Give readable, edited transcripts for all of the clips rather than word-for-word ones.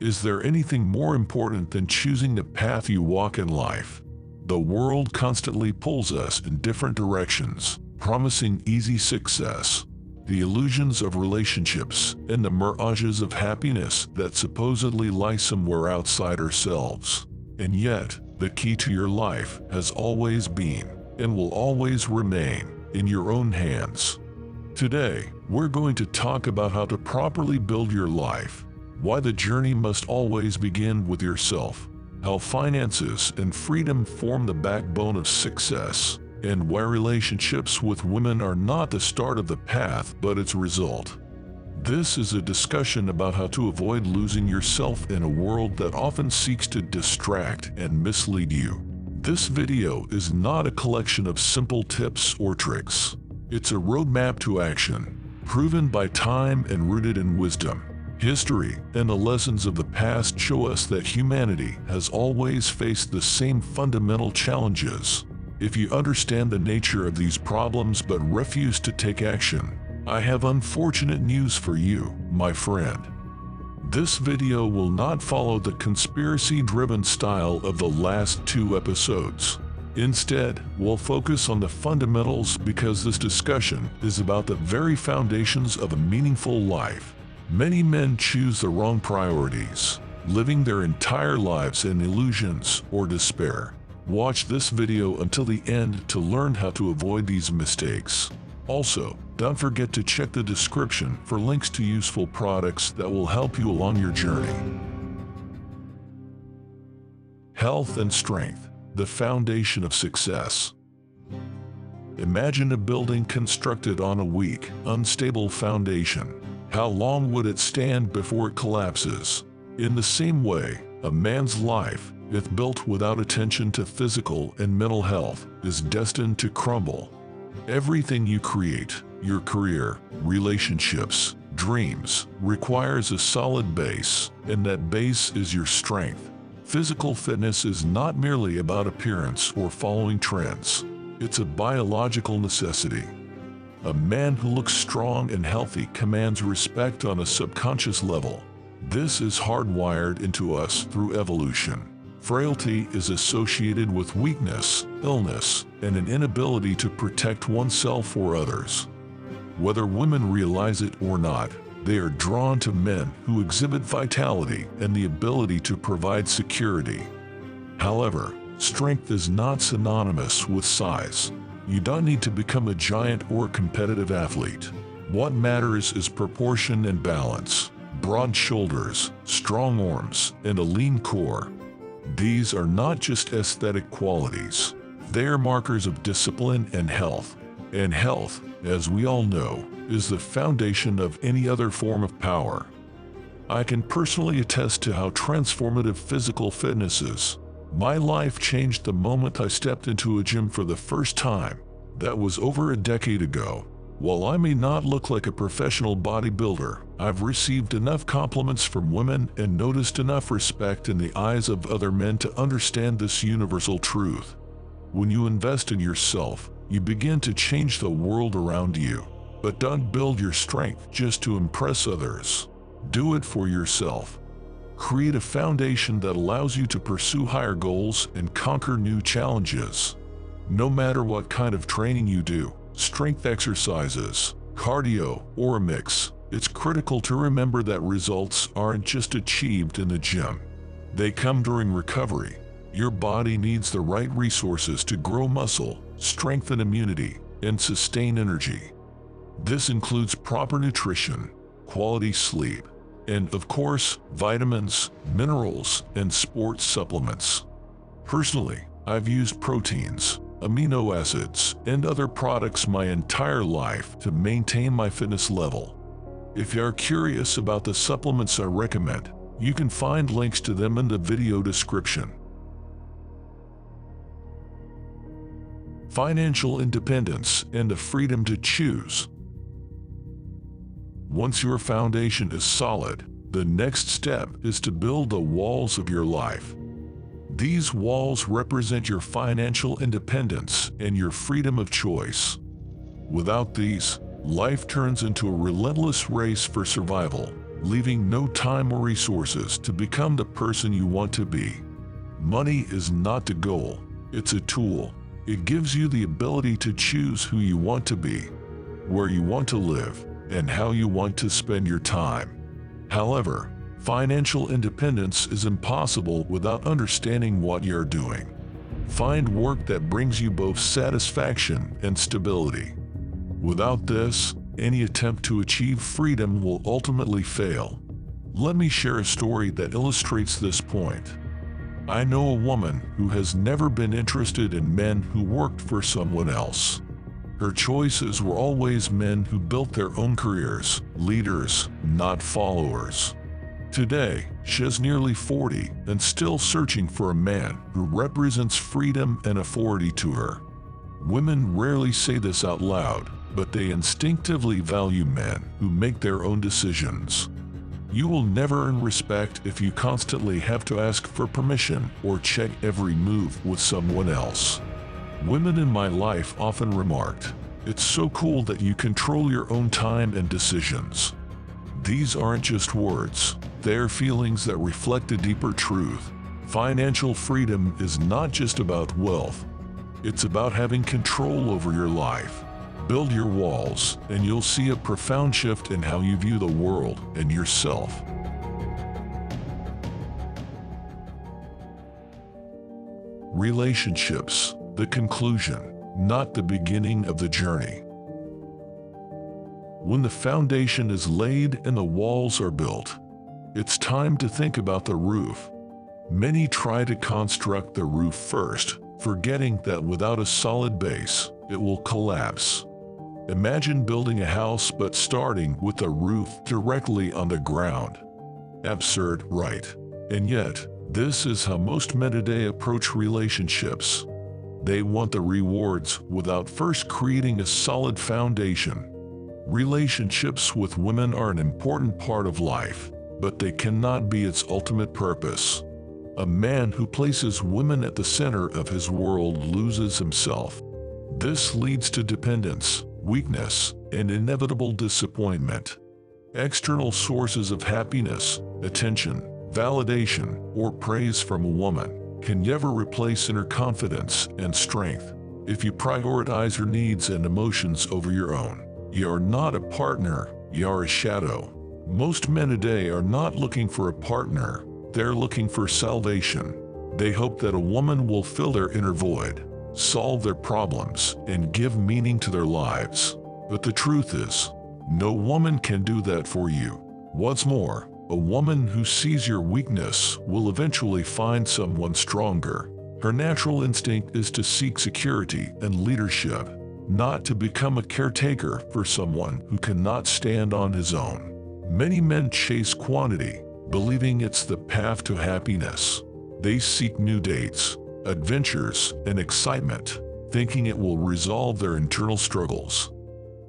Is there anything more important than choosing the path you walk in life? The world constantly pulls us in different directions, promising easy success, the illusions of relationships, and the mirages of happiness that supposedly lie somewhere outside ourselves. And yet, the key to your life has always been, and will always remain, in your own hands. Today, we're going to talk about how to properly build your life, why the journey must always begin with yourself, how finances and freedom form the backbone of success, and why relationships with women are not the start of the path but its result. This is a discussion about how to avoid losing yourself in a world that often seeks to distract and mislead you. This video is not a collection of simple tips or tricks. It's a roadmap to action, proven by time and rooted in wisdom. History and the lessons of the past show us that humanity has always faced the same fundamental challenges. If you understand the nature of these problems but refuse to take action, I have unfortunate news for you, my friend. This video will not follow the conspiracy-driven style of the last 2 episodes. Instead, we'll focus on the fundamentals because this discussion is about the very foundations of a meaningful life. Many men choose the wrong priorities, living their entire lives in illusions or despair. Watch this video until the end to learn how to avoid these mistakes. Also, don't forget to check the description for links to useful products that will help you along your journey. Health and strength, the foundation of success. Imagine a building constructed on a weak, unstable foundation. How long would it stand before it collapses? In the same way, a man's life, if built without attention to physical and mental health, is destined to crumble. Everything you create, your career, relationships, dreams, requires a solid base, and that base is your strength. Physical fitness is not merely about appearance or following trends. It's a biological necessity. A man who looks strong and healthy commands respect on a subconscious level. This is hardwired into us through evolution. Frailty is associated with weakness, illness, and an inability to protect oneself or others. Whether women realize it or not, they are drawn to men who exhibit vitality and the ability to provide security. However, strength is not synonymous with size. You don't need to become a giant or competitive athlete. What matters is proportion and balance. Broad shoulders, strong arms, and a lean core. These are not just aesthetic qualities. They are markers of discipline and health. And health, as we all know, is the foundation of any other form of power. I can personally attest to how transformative physical fitness is. My life changed the moment I stepped into a gym for the first time. That was over a decade ago. While I may not look like a professional bodybuilder, I've received enough compliments from women and noticed enough respect in the eyes of other men to understand this universal truth. When you invest in yourself, you begin to change the world around you. But don't build your strength just to impress others. Do it for yourself. Create a foundation that allows you to pursue higher goals and conquer new challenges. No matter what kind of training you do, strength exercises, cardio, or a mix, it's critical to remember that results aren't just achieved in the gym. They come during recovery. Your body needs the right resources to grow muscle, strengthen immunity, and sustain energy. This includes proper nutrition, quality sleep, and, of course, vitamins, minerals, and sports supplements. Personally, I've used proteins, amino acids, and other products my entire life to maintain my fitness level. If you are curious about the supplements I recommend, you can find links to them in the video description. Financial independence and the freedom to choose. Once your foundation is solid, the next step is to build the walls of your life. These walls represent your financial independence and your freedom of choice. Without these, life turns into a relentless race for survival, leaving no time or resources to become the person you want to be. Money is not the goal, it's a tool. It gives you the ability to choose who you want to be, where you want to live, and how you want to spend your time. However, financial independence is impossible without understanding what you're doing. Find work that brings you both satisfaction and stability. Without this, any attempt to achieve freedom will ultimately fail. Let me share a story that illustrates this point. I know a woman who has never been interested in men who worked for someone else. Her choices were always men who built their own careers, leaders, not followers. Today, she's nearly 40 and still searching for a man who represents freedom and authority to her. Women rarely say this out loud, but they instinctively value men who make their own decisions. You will never earn respect if you constantly have to ask for permission or check every move with someone else. Women in my life often remarked, "It's so cool that you control your own time and decisions." These aren't just words, they're feelings that reflect a deeper truth. Financial freedom is not just about wealth. It's about having control over your life. Build your walls, and you'll see a profound shift in how you view the world and yourself. Relationships, the conclusion, not the beginning of the journey. When the foundation is laid and the walls are built, it's time to think about the roof. Many try to construct the roof first, forgetting that without a solid base, it will collapse. Imagine building a house but starting with the roof directly on the ground. Absurd, right? And yet, this is how most men today approach relationships. They want the rewards without first creating a solid foundation. Relationships with women are an important part of life, but they cannot be its ultimate purpose. A man who places women at the center of his world loses himself. This leads to dependence, weakness, and inevitable disappointment. External sources of happiness, attention, validation, or praise from a woman can never replace inner confidence and strength. If you prioritize her needs and emotions over your own, you are not a partner, you are a shadow. Most men today are not looking for a partner, they're looking for salvation. They hope that a woman will fill their inner void, solve their problems, and give meaning to their lives. But the truth is, no woman can do that for you. What's more, a woman who sees your weakness will eventually find someone stronger. Her natural instinct is to seek security and leadership, not to become a caretaker for someone who cannot stand on his own. Many men chase quantity, believing it's the path to happiness. They seek new dates, adventures, and excitement, thinking it will resolve their internal struggles.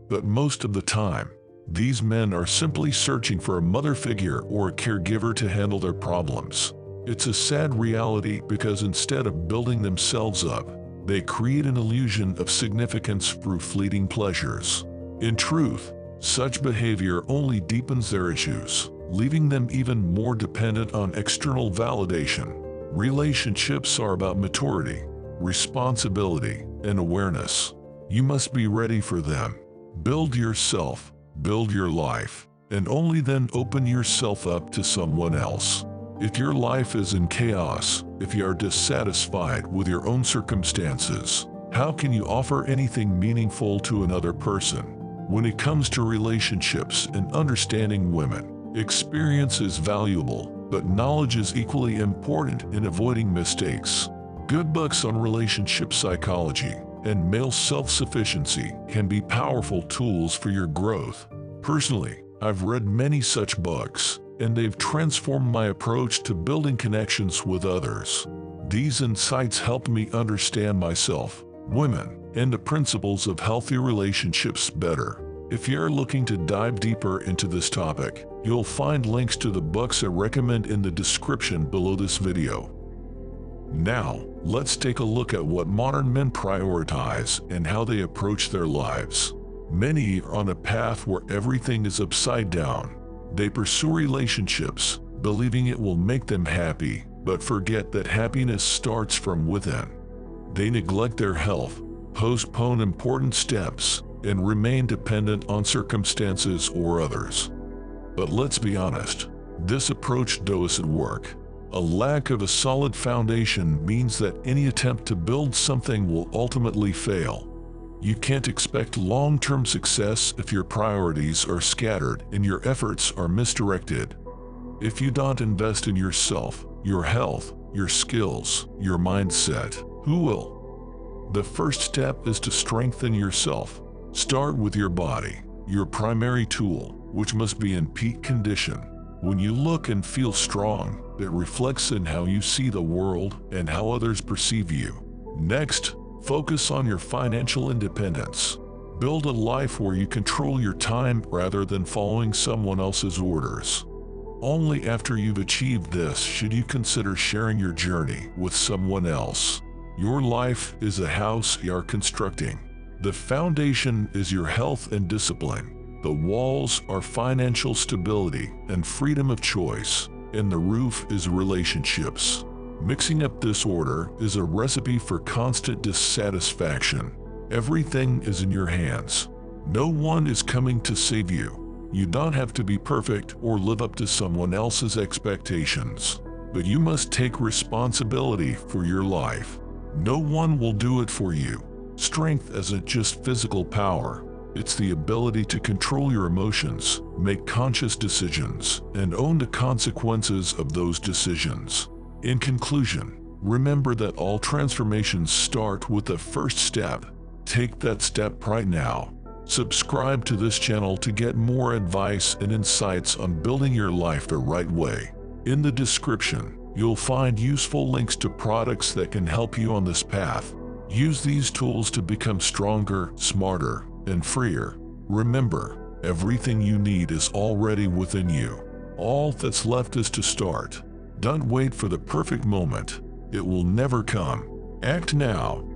But most of the time, these men are simply searching for a mother figure or a caregiver to handle their problems. It's a sad reality because instead of building themselves up, they create an illusion of significance through fleeting pleasures. In truth, such behavior only deepens their issues, leaving them even more dependent on external validation. Relationships are about maturity, responsibility, and awareness. You must be ready for them. Build yourself, build your life, and only then open yourself up to someone else. If your life is in chaos, if you are dissatisfied with your own circumstances, how can you offer anything meaningful to another person? When it comes to relationships and understanding women, experience is valuable, but knowledge is equally important in avoiding mistakes. Good books on relationship psychology and male self-sufficiency can be powerful tools for your growth. Personally, I've read many such books, and they've transformed my approach to building connections with others. These insights helped me understand myself, women, and the principles of healthy relationships better. If you're looking to dive deeper into this topic, you'll find links to the books I recommend in the description below this video. Now, let's take a look at what modern men prioritize and how they approach their lives. Many are on a path where everything is upside down. They pursue relationships, believing it will make them happy, but forget that happiness starts from within. They neglect their health, postpone important steps, and remain dependent on circumstances or others. But let's be honest, this approach doesn't work. A lack of a solid foundation means that any attempt to build something will ultimately fail. You can't expect long-term success if your priorities are scattered and your efforts are misdirected. If you don't invest in yourself, your health, your skills, your mindset, who will? The first step is to strengthen yourself. Start with your body, your primary tool, which must be in peak condition. When you look and feel strong, it reflects in how you see the world and how others perceive you. Next, focus on your financial independence. Build a life where you control your time rather than following someone else's orders. Only after you've achieved this should you consider sharing your journey with someone else. Your life is a house you are constructing. The foundation is your health and discipline. The walls are financial stability and freedom of choice, and the roof is relationships. Mixing up this order is a recipe for constant dissatisfaction. Everything is in your hands. No one is coming to save you. You don't have to be perfect or live up to someone else's expectations, but you must take responsibility for your life. No one will do it for you. Strength isn't just physical power. It's the ability to control your emotions, make conscious decisions, and own the consequences of those decisions. In conclusion, remember that all transformations start with the first step. Take that step right now. Subscribe to this channel to get more advice and insights on building your life the right way. In the description, you'll find useful links to products that can help you on this path. Use these tools to become stronger, smarter, and freer. Remember, everything you need is already within you. All that's left is to start. Don't wait for the perfect moment. It will never come. Act now.